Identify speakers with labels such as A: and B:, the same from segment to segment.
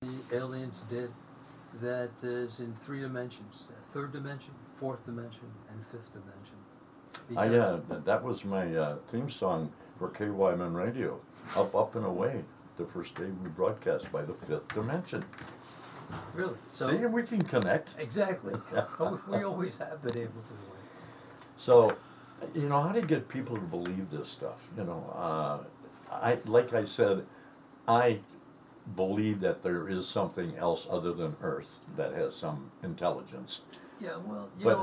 A: the aliens did that is in three dimensions: third dimension, fourth dimension, and fifth dimension. Because
B: That was my theme song for KYMN Radio. Up, up and away. The first day we broadcast by the fifth dimension.
A: really, so
B: See, we can connect.
A: exactly, we always have been able to.
B: So, how do you get people to believe this stuff? Like I said, I believe that there is something else other than Earth that has some intelligence.
A: Yeah, well,
B: But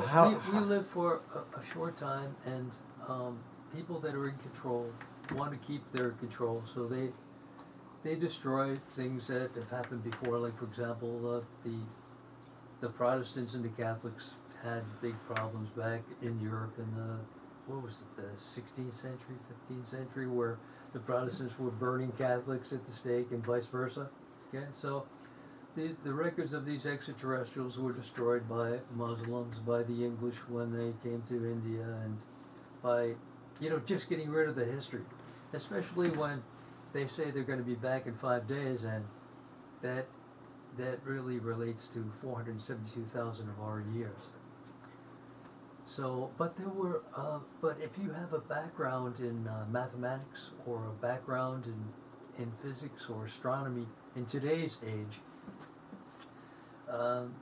A: we live for a short time, and people that are in control want to keep their control, so they destroy things that have happened before. Like, for example, the Protestants and the Catholics had big problems back in Europe in the, what was it, the 16th century, 15th century, where the Protestants were burning Catholics at the stake and vice versa. Okay, so the records of these extraterrestrials were destroyed by Muslims, by the English when they came to India, and by, just getting rid of the history, especially when they say they're going to be back in 5 days, and that that really relates to 472,000 of our years. So, but if you have a background in mathematics or a background in physics or astronomy in today's age,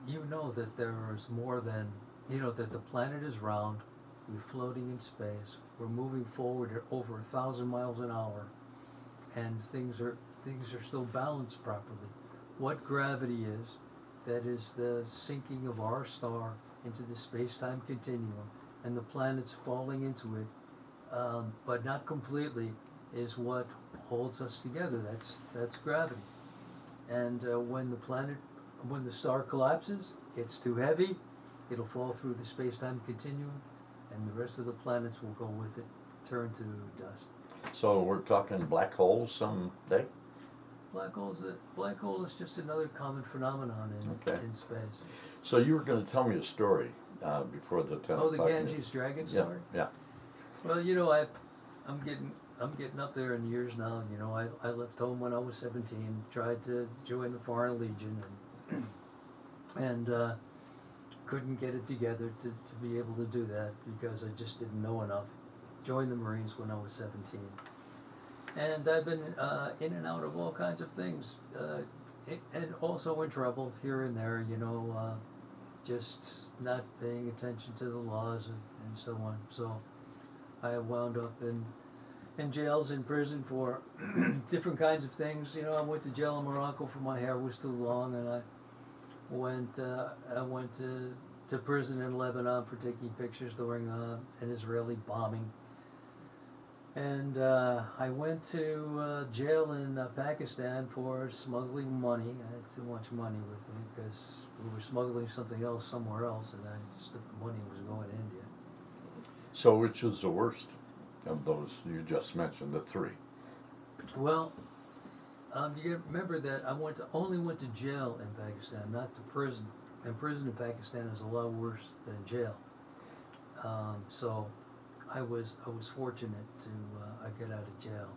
A: you know that there is more than, that the planet is round, we're floating in space, we're moving forward at over 1,000 miles an hour, and things are still balanced properly. What gravity is, that is the sinking of our star into the space-time continuum, and the planets falling into it, but not completely, is what holds us together. That's gravity. And when the star collapses, gets too heavy, it'll fall through the space-time continuum, and the rest of the planets will go with it, turn to dust.
B: So we're talking black holes someday?
A: Black hole is just another common phenomenon
B: Okay.
A: in space.
B: So you were going to tell me a story before the 10
A: Oh, the
B: o'clock
A: Ganges
B: news.
A: dragon
B: Yeah,
A: story?
B: yeah.
A: Well, I'm getting up there in years now. I left home when I was 17, tried to join the Foreign Legion, and couldn't get it together to be able to do that because I just didn't know enough. Joined the Marines when I was 17. And I've been in and out of all kinds of things, and also in trouble here and there, just not paying attention to the laws and so on. So I wound up in jails, in prison for different kinds of things. I went to jail in Morocco for my hair was too long, and I went to prison in Lebanon for taking pictures during an Israeli bombing. And I went to jail in Pakistan for smuggling money. I had too much money with me because we were smuggling something else somewhere else, and the money was going to India.
B: So which is the worst of those you just mentioned, the three?
A: Well, you remember that I only went to jail in Pakistan, not to prison. And prison in Pakistan is a lot worse than jail. So I was fortunate to get out of jail.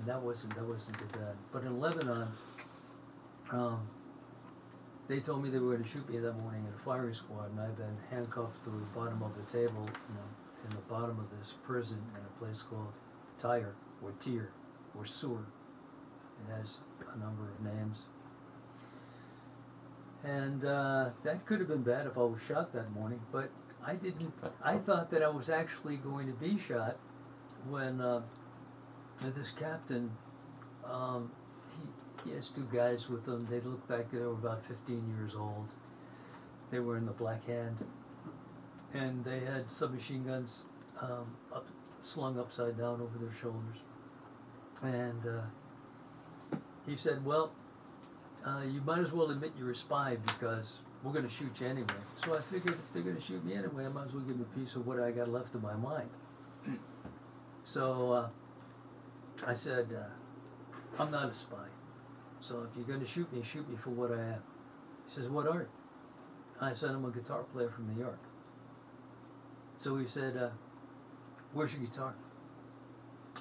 A: That wasn't too bad. But in Lebanon, they told me they were going to shoot me that morning in a firing squad, and I've been handcuffed to the bottom of the table, in the bottom of this prison in a place called Tyre or Tyr or Sur. It has a number of names. And that could have been bad if I was shot that morning, but I didn't. I thought that I was actually going to be shot when this captain, he has two guys with him. They looked like they were about 15 years old. They were in the Black Hand, and they had submachine guns slung upside down over their shoulders. And he said, "Well, you might as well admit you're a spy because we're going to shoot you anyway." So I figured if they're going to shoot me anyway, I might as well give them a piece of what I got left in my mind. So I said, "I'm not a spy. So if you're going to shoot me for what I am." He says, "What are you?" I said, "I'm a guitar player from New York." So he said, "Where's your guitar?"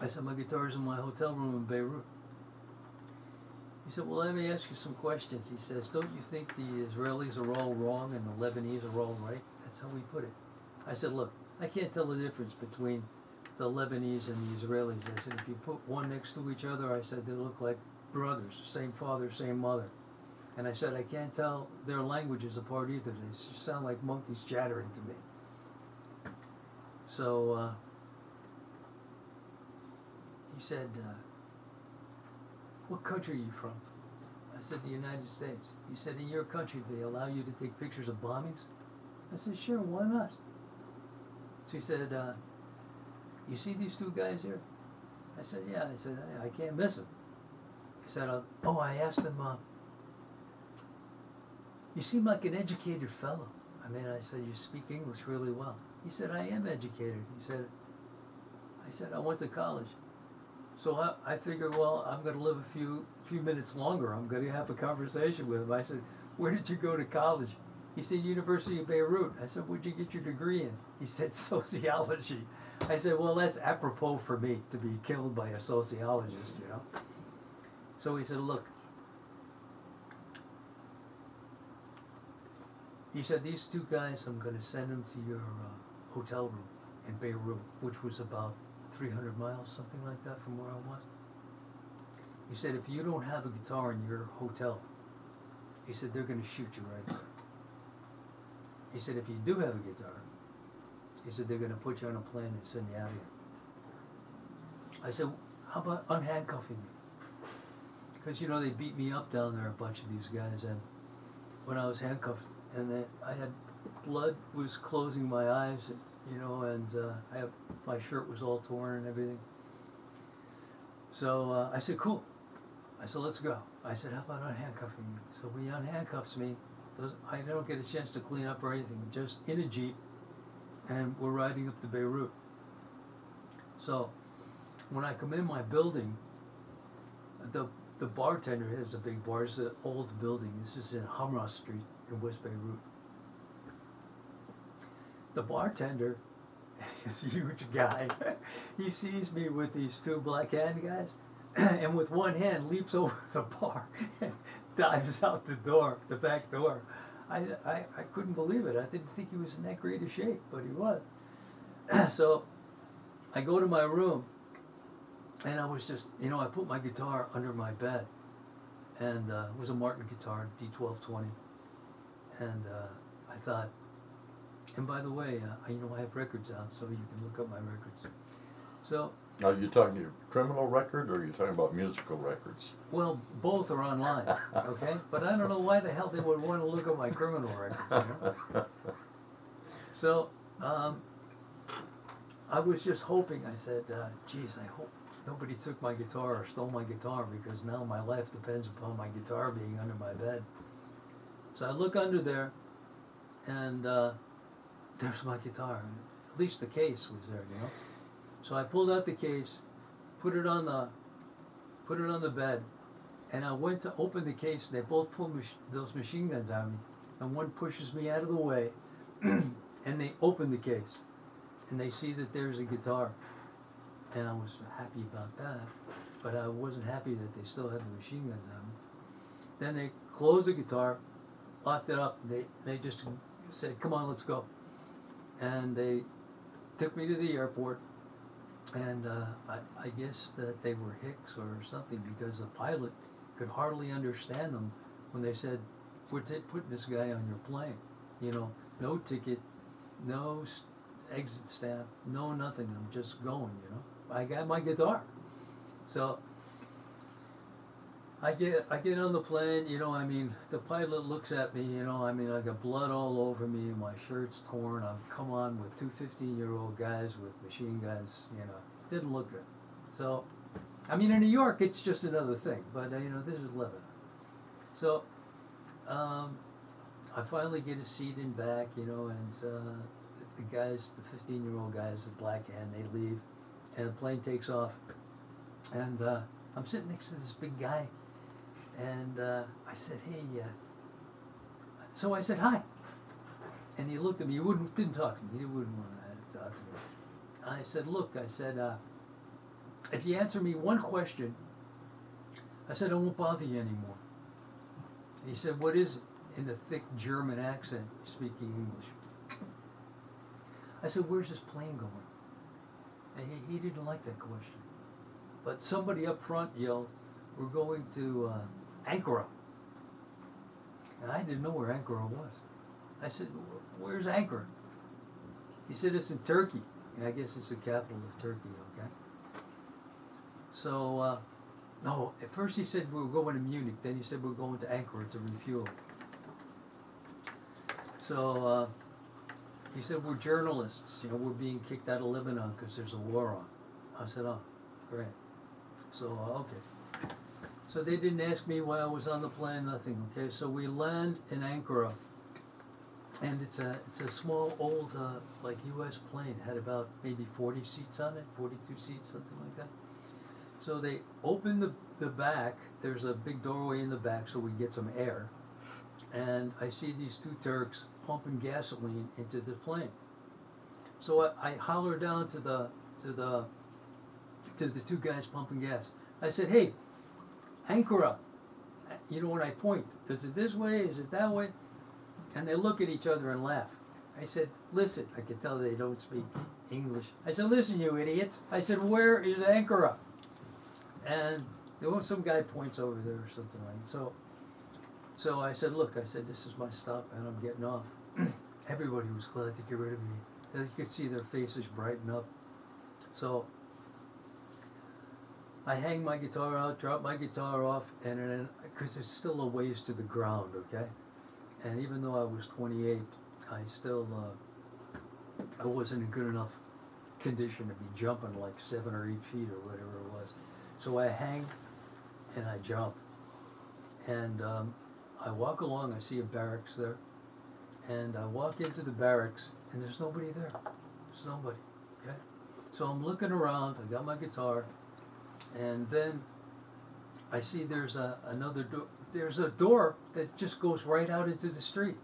A: I said, "My guitar's in my hotel room in Beirut." He said, well, let me ask you some questions. He says, don't you think the Israelis are all wrong and the Lebanese are all right? That's how he put it. I said, look, I can't tell the difference between the Lebanese and the Israelis. I said, if you put one next to each other, I said, they look like brothers, same father, same mother. And I said, I can't tell their languages apart either. They just sound like monkeys chattering to me. So he said, what country are you from? I said, the United States. He said, in your country, they allow you to take pictures of bombings? I said, sure, why not? So he said, you see these two guys here? I said, yeah. I said, I can't miss them. He said, I asked him, you seem like an educated fellow. I said, you speak English really well. He said, I am educated. I said, I went to college. So I figured, well, I'm going to live a few minutes longer. I'm going to have a conversation with him. I said, where did you go to college? He said, University of Beirut. I said, what'd you get your degree in? He said, sociology. I said, well, that's apropos for me to be killed by a sociologist, you know. So he said, look. He said, these two guys, I'm going to send them to your hotel room in Beirut, which was about 300 miles, something like that, from where I was. He said, if you don't have a guitar in your hotel, he said, they're going to shoot you right there. He said, if you do have a guitar, he said, they're going to put you on a plane and send you out here. I said, how about unhandcuffing me? Because, you know, they beat me up down there, a bunch of these guys, and when I was handcuffed, and then I had blood was closing my eyes, you know, and my shirt was all torn and everything. So I said, cool. I said, let's go. I said, how about unhandcuffing me? So he unhandcuffs me. I don't get a chance to clean up or anything, just in a Jeep, and we're riding up to Beirut. So when I come in my building, the bartender has a big bar. It's an old building. This is in Hamra Street in West Beirut. The bartender is a huge guy. He sees me with these two black hand guys, and with one hand leaps over the bar and dives out the door, the back door. I couldn't believe it. I didn't think he was in that great a shape, but he was. So I go to my room, and I was just, you know, I put my guitar under my bed, and it was a Martin guitar, D1220, and I thought, and by the way, you know, I have records out, so you can look up my records. So.
B: Now, you talking criminal record, or are you talking about musical records?
A: Well, both are online, okay? But I don't know why the hell they would want to look at my criminal records, you know? So, I was just hoping, I said, geez, I hope nobody took my guitar or stole my guitar, because now my life depends upon my guitar being under my bed. So I look under there, and there's my guitar. At least the case was there, you know? So I pulled out the case, put it on the bed, and I went to open the case, and they both pulled those machine guns on me, and one pushes me out of the way, and they open the case, and they see that there's a guitar, and I was happy about that, but I wasn't happy that they still had the machine guns on me. Then they closed the guitar, locked it up, and they just said, come on, let's go. And they took me to the airport. And I guess that they were hicks or something, because the pilot could hardly understand them when they said, we're putting this guy on your plane. You know, no ticket, no exit stamp, no nothing. I'm just going, you know. I got my guitar. So I get on the plane, you know, I mean, the pilot looks at me, you know, I mean, I got blood all over me, my shirt's torn, I've come on with two 15-year-old guys with machine guns, you know, didn't look good. So, I mean, in New York, it's just another thing, but, you know, this is Lebanon. So, I finally get a seat in back, you know, and the guys, the 15-year-old guys, the black hand, they leave, and the plane takes off, and I'm sitting next to this big guy. And I said, hey, so I said, hi. And he looked at me, didn't talk to me, he wouldn't want to talk to me. I said, look, I said, if you answer me one question, I said, I won't bother you anymore. He said, what is it? In a thick German accent, speaking English. I said, where's this plane going? And he didn't like that question. But somebody up front yelled, we're going to Ankara. And I didn't know where Ankara was. I said, where's Ankara? He said, it's in Turkey. And I guess it's the capital of Turkey, okay? So, no, at first he said we were going to Munich. Then he said we're going to Ankara to refuel. So, he said, we're journalists. You know, we're being kicked out of Lebanon because there's a war on. I said, oh, great. So, okay. So they didn't ask me why I was on the plane, nothing, okay? So we land in Ankara. And it's a small old like U.S. plane. It had about maybe 40 seats on it, 42 seats, something like that. So they open the back. There's a big doorway in the back, so we get some air. And I see these two Turks pumping gasoline into the plane. So I holler down to the two guys pumping gas. I said, "Hey, Ankara." You know, when I point, is it this way? Is it that way? And they look at each other and laugh. I said, listen, I could tell they don't speak English. I said, listen, you idiots. I said, where is Ankara? And there was some guy points over there or something like that. So I said, look, I said, this is my stop and I'm getting off. Everybody was glad to get rid of me. You could see their faces brighten up. So I hang my guitar out, drop my guitar off, and then, because there's still a ways to the ground, okay? And even though I was 28, I still, I wasn't in good enough condition to be jumping like 7 or 8 feet or whatever it was. So I hang and I jump. And I walk along, I see a barracks there. And I walk into the barracks and there's nobody there. There's nobody, okay? So I'm looking around, I got my guitar, and then I see there's another door. There's a door that just goes right out into the street.